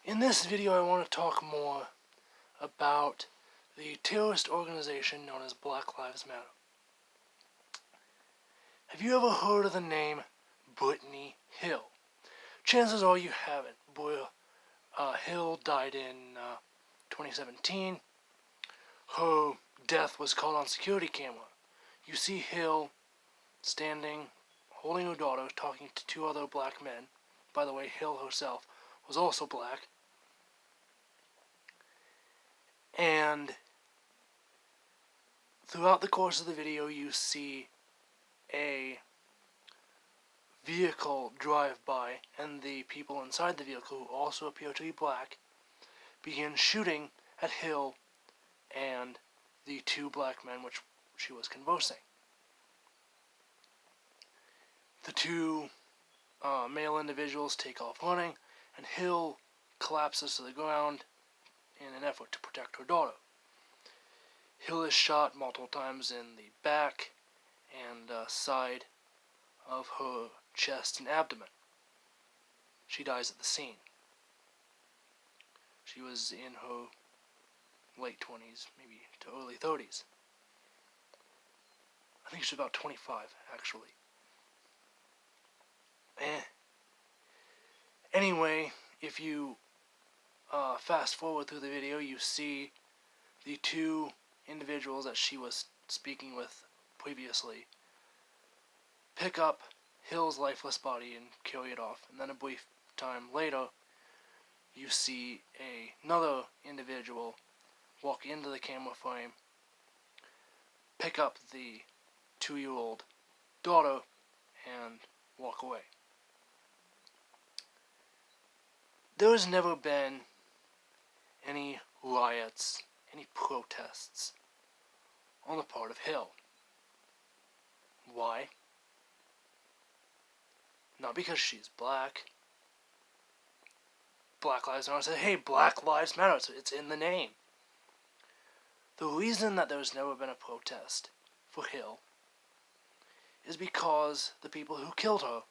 In this video, I want to talk more about the terrorist organization known as Black Lives Matter. Have you ever heard of the name Brittany Hill? Chances are you haven't. Hill died in 2017. Her death was caught on security camera. You see Hill standing, holding her daughter, talking to two other black men. By the way, Hill herself was also black. And throughout the course of the video, you see a vehicle drive by, and the people inside the vehicle, who also appear to be black, begin shooting at Hill and the two black men which she was conversing. The two male individuals take off running, and Hill collapses to the ground in an effort to protect her daughter. Hill is shot multiple times in the back and side of her chest and abdomen. She dies at the scene. She was in her late 20s, maybe to early 30s. I think she's about 25, actually. Anyway, if you fast forward through the video, you see the two individuals that she was speaking with previously pick up Hill's lifeless body and carry it off. And then a brief time later, you see another individual walk into the camera frame, pick up the 2-year-old daughter, and walk away. There has never been any riots, any protests on the part of Hill. Why? Not because she's black. Black Lives Matter said, hey, Black Lives Matter, it's in the name. The reason that there's never been a protest for Hill is because the people who killed her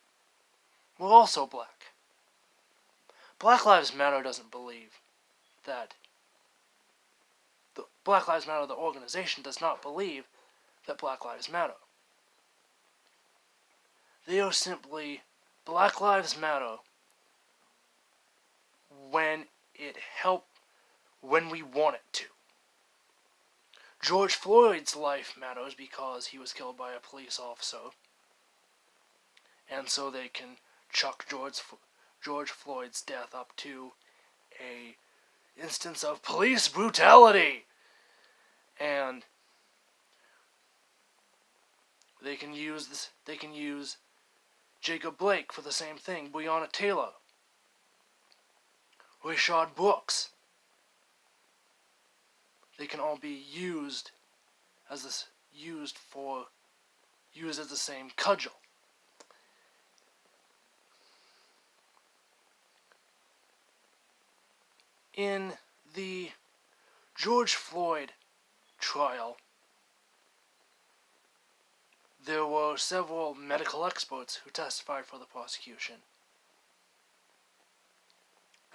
were also black. Black Lives Matter doesn't believe that Black Lives Matter, the organization, does not believe that Black Lives Matter. They are simply Black Lives Matter when we want it to. George Floyd's life matters because he was killed by a police officer, and so they can chuck George Floyd's death up to a instance of police brutality, and they can use Jacob Blake for the same thing, Breonna Taylor, Rayshard Brooks. They can all be used as the same cudgel. In the George Floyd trial, there were several medical experts who testified for the prosecution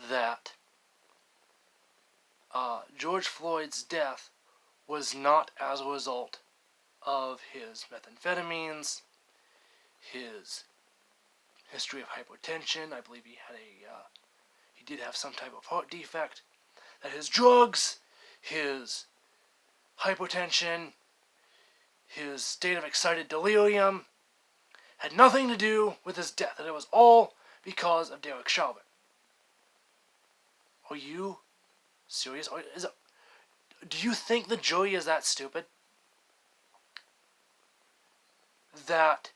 that George Floyd's death was not as a result of his methamphetamines, his history of hypertension. I believe he did have some type of heart defect. That his drugs, his hypertension, his state of excited delirium had nothing to do with his death, and it was all because of Derek Chauvin. Are you serious? Do you think the jury is that stupid? That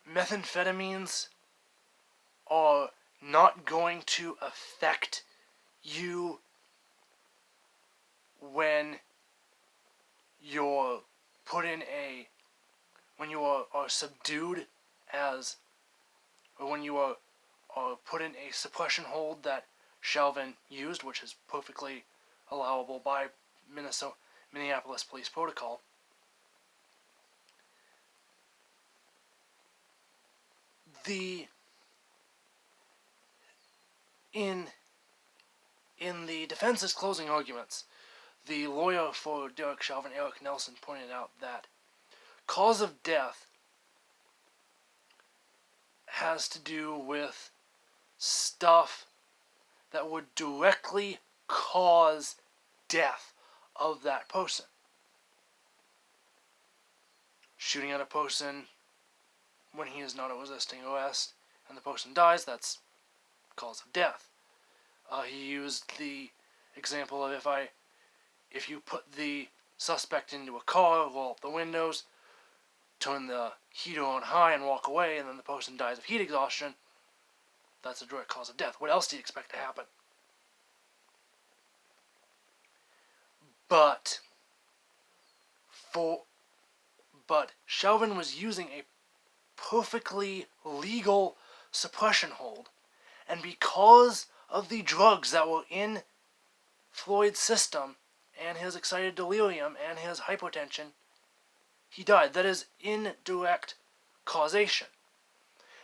methamphetamines are not going to affect you when you're when you are subdued or when you are put in a suppression hold that Chauvin used, which is perfectly allowable by Minneapolis police protocol. The in the defense's closing arguments, the lawyer for Derek Chauvin, Eric Nelson, pointed out that cause of death has to do with stuff that would directly cause death of that person. Shooting at a person when he is not resisting arrest and the person dies, that's cause of death. He used the example of if you put the suspect into a car, roll up the windows, turn the heater on high and walk away, and then the person dies of heat exhaustion, that's a direct cause of death. What else do you expect to happen? But Chauvin was using a perfectly legal suppression hold, and because of the drugs that were in Floyd's system, and his excited delirium, and his hypotension, he died. That is indirect causation.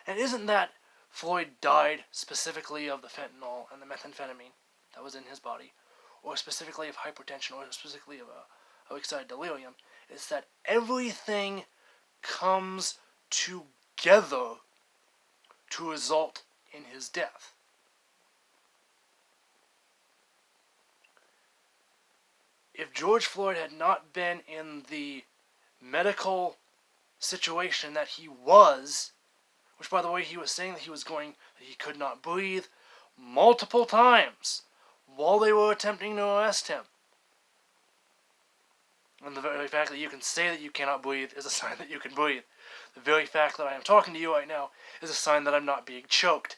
And isn't that Floyd died specifically of the fentanyl and the methamphetamine that was in his body, or specifically of hypertension, or specifically of excited delirium? It's that everything comes together to result in his death. If George Floyd had not been in the medical situation that he was, which, by the way, he was saying that he could not breathe multiple times while they were attempting to arrest him. And the very fact that you can say that you cannot breathe is a sign that you can breathe. The very fact that I am talking to you right now is a sign that I'm not being choked.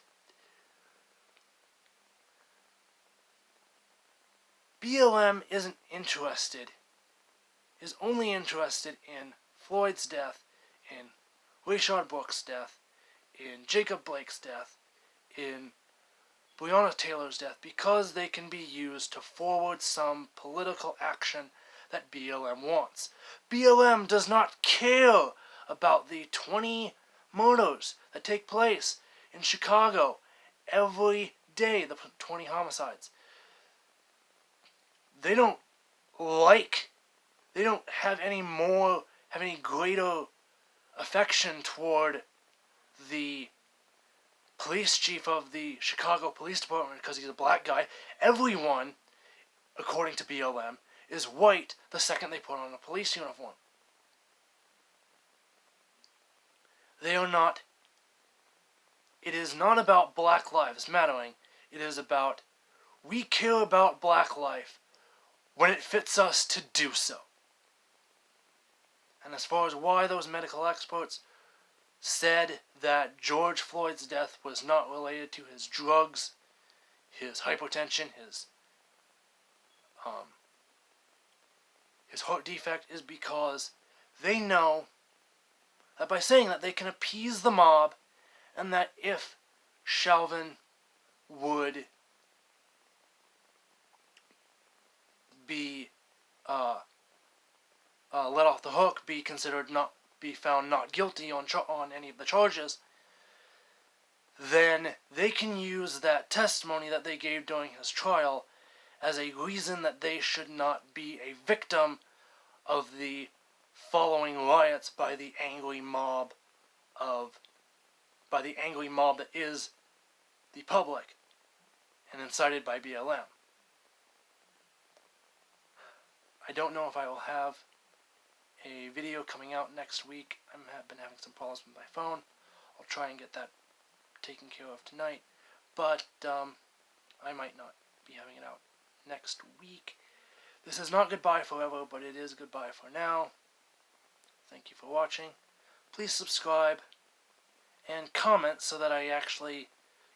BLM is only interested in Floyd's death, in Rayshard Brooks' death, in Jacob Blake's death, in Breonna Taylor's death, because they can be used to forward some political action that BLM wants. BLM does not care about the 20 murders that take place in Chicago every day, the 20 homicides. They don't have any greater affection toward the police chief of the Chicago Police Department because he's a black guy. Everyone, according to BLM, is white the second they put on a police uniform. They are not. It is not about Black Lives Mattering. It is about, we care about black life when it fits us to do so. And as far as why those medical experts said that George Floyd's death was not related to his drugs, his hypotension, his heart defect, is because they know that by saying that they can appease the mob, and that if Chauvin would be let off the hook, be found not guilty on any of the charges, then they can use that testimony that they gave during his trial as a reason that they should not be a victim of the following riots by the angry mob that is the public and incited by BLM. I don't know if I will have a video coming out next week. I've been having some problems with my phone. I'll try and get that taken care of tonight, but I might not be having it out next week. This is not goodbye forever, but it is goodbye for now. Thank you for watching. Please subscribe and comment so that I actually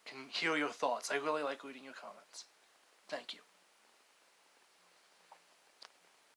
can hear your thoughts. I really like reading your comments. Thank you.